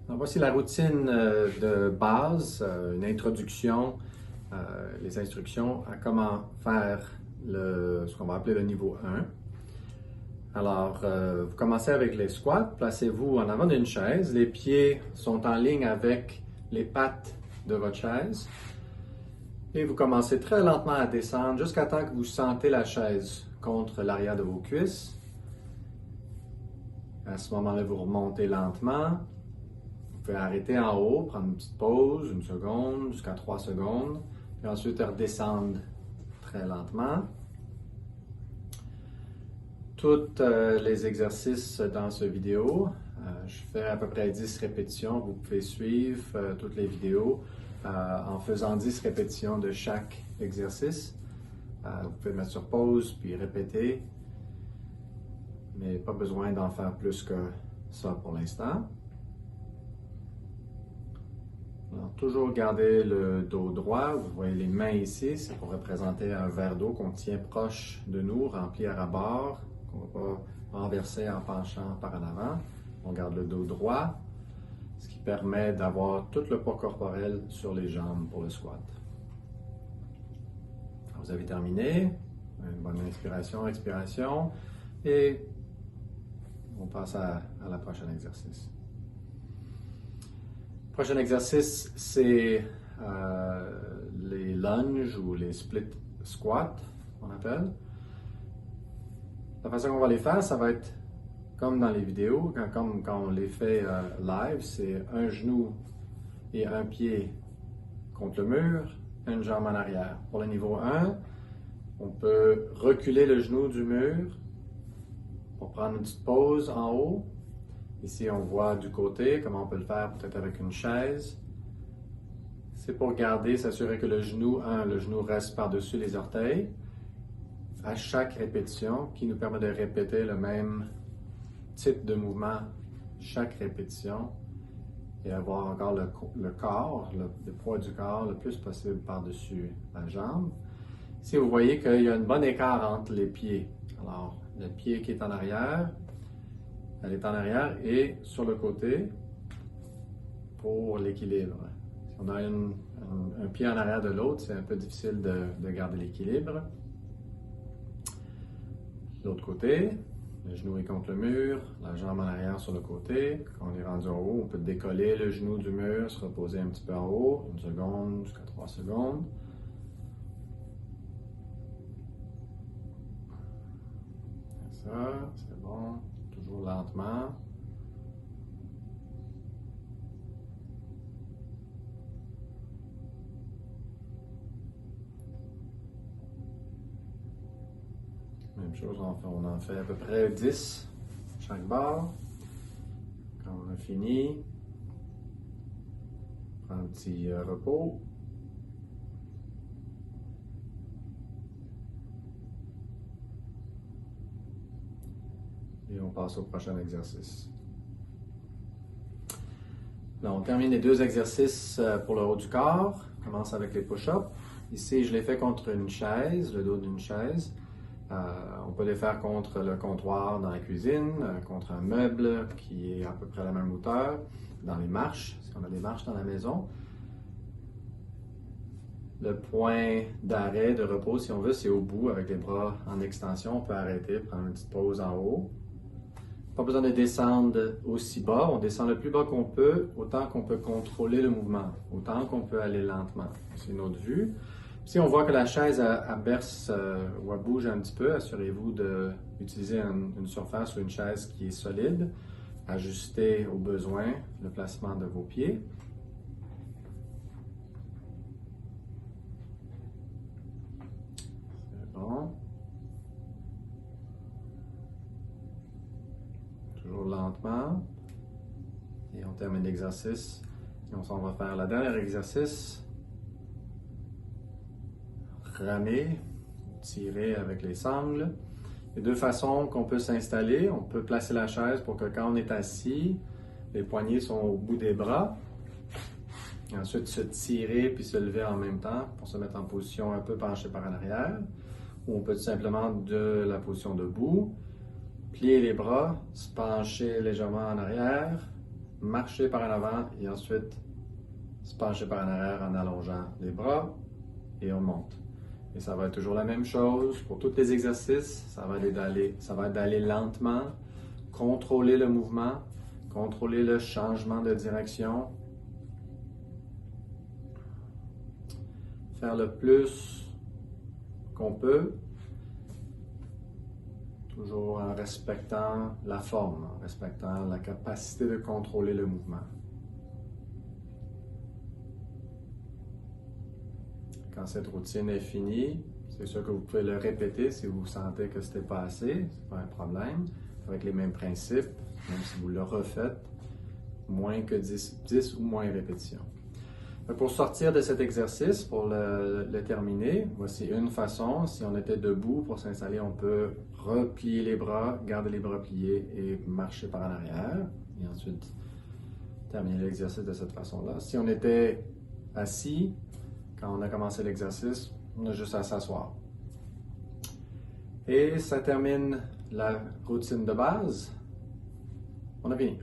Alors, voici la routine de base, une introduction, les instructions à comment faire ce qu'on va appeler le niveau 1. Alors, vous commencez avec les squats. Placez-vous en avant d'une chaise. Les pieds sont en ligne avec les pattes de votre chaise. Et vous commencez très lentement à descendre jusqu'à temps que vous sentez la chaise contre l'arrière de vos cuisses. À ce moment-là, vous remontez lentement. Vous pouvez arrêter en haut, prendre une petite pause, 1 seconde, jusqu'à 3 secondes. Puis ensuite, redescendre très lentement. Tous les exercices dans cette vidéo, je fais à peu près 10 répétitions. Vous pouvez suivre toutes les vidéos en faisant 10 répétitions de chaque exercice. Vous pouvez mettre sur pause puis répéter, mais pas besoin d'en faire plus que ça pour l'instant. Alors, toujours garder le dos droit. Vous voyez les mains ici, c'est pour représenter un verre d'eau qu'on tient proche de nous, rempli à ras-bord, qu'on ne va pas renverser en penchant par en avant. On garde le dos droit, ce qui permet d'avoir tout le poids corporel sur les jambes pour le squat. Alors, vous avez terminé. Une bonne inspiration, expiration. Et on passe à la prochaine exercice. Le prochain exercice, c'est les lunges ou les split squats, on appelle. La façon qu'on va les faire, ça va être comme dans les vidéos, comme quand on les fait live, c'est un genou et un pied contre le mur, une jambe en arrière. Pour le niveau 1, on peut reculer le genou du mur pour prendre une petite pause en haut. Ici, on voit du côté, comment on peut le faire peut-être avec une chaise. C'est pour garder, s'assurer que le genou reste par-dessus les orteils à chaque répétition, qui nous permet de répéter le même type de mouvement chaque répétition et avoir encore le corps, le poids du corps le plus possible par-dessus la jambe. Ici, vous voyez qu'il y a un bon écart entre les pieds. Alors, le pied qui est en arrière, elle est en arrière et sur le côté pour l'équilibre. Si on a un pied en arrière de l'autre, c'est un peu difficile de garder l'équilibre. L'autre côté, le genou est contre le mur, la jambe en arrière sur le côté. Quand on est rendu en haut, on peut décoller le genou du mur, se reposer un petit peu en haut, 1 seconde jusqu'à 3 secondes. Ça, c'est bon. Toujours lentement. Même chose, on en fait à peu près 10 chaque barre. Quand on a fini, on prend un petit repos. Et on passe au prochain exercice. Là, on termine les 2 exercices pour le haut du corps. On commence avec les push-ups. Ici, je les fais contre une chaise, le dos d'une chaise. On peut les faire contre le comptoir dans la cuisine, contre un meuble qui est à peu près à la même hauteur, dans les marches, si on a des marches dans la maison. Le point d'arrêt, de repos, si on veut, c'est au bout, avec les bras en extension. On peut arrêter, prendre une petite pause en haut. Pas besoin de descendre aussi bas. On descend le plus bas qu'on peut, autant qu'on peut contrôler le mouvement, autant qu'on peut aller lentement. C'est une autre vue. Si on voit que la chaise elle berce ou elle bouge un petit peu, assurez-vous d'utiliser une surface ou une chaise qui est solide. Ajustez au besoin le placement de vos pieds. C'est bon. Toujours lentement. Et on termine l'exercice. Et on s'en va faire le dernier exercice. Ramer, tirer avec les sangles. Il y a 2 façons qu'on peut s'installer. On peut placer la chaise pour que quand on est assis, les poignets sont au bout des bras. Et ensuite, se tirer puis se lever en même temps pour se mettre en position un peu penchée par en arrière. Ou on peut tout simplement de la position debout, plier les bras, se pencher légèrement en arrière, marcher par en avant et ensuite se pencher par en arrière en allongeant les bras et on monte. Et ça va être toujours la même chose pour tous les exercices. Ça va être d'aller lentement, contrôler le mouvement, contrôler le changement de direction. Faire le plus qu'on peut, toujours en respectant la forme, en respectant la capacité de contrôler le mouvement. Quand cette routine est finie, c'est sûr que vous pouvez le répéter si vous sentez que ce n'était pas assez, c'est pas un problème. Avec les mêmes principes, même si vous le refaites, moins que 10 ou moins répétitions. Pour sortir de cet exercice, pour le terminer, voici une façon. Si on était debout pour s'installer, on peut replier les bras, garder les bras pliés et marcher par en arrière. Et ensuite, terminer l'exercice de cette façon-là. Si on était assis, quand on a commencé l'exercice, on a juste à s'asseoir. Et ça termine la routine de base. On a fini.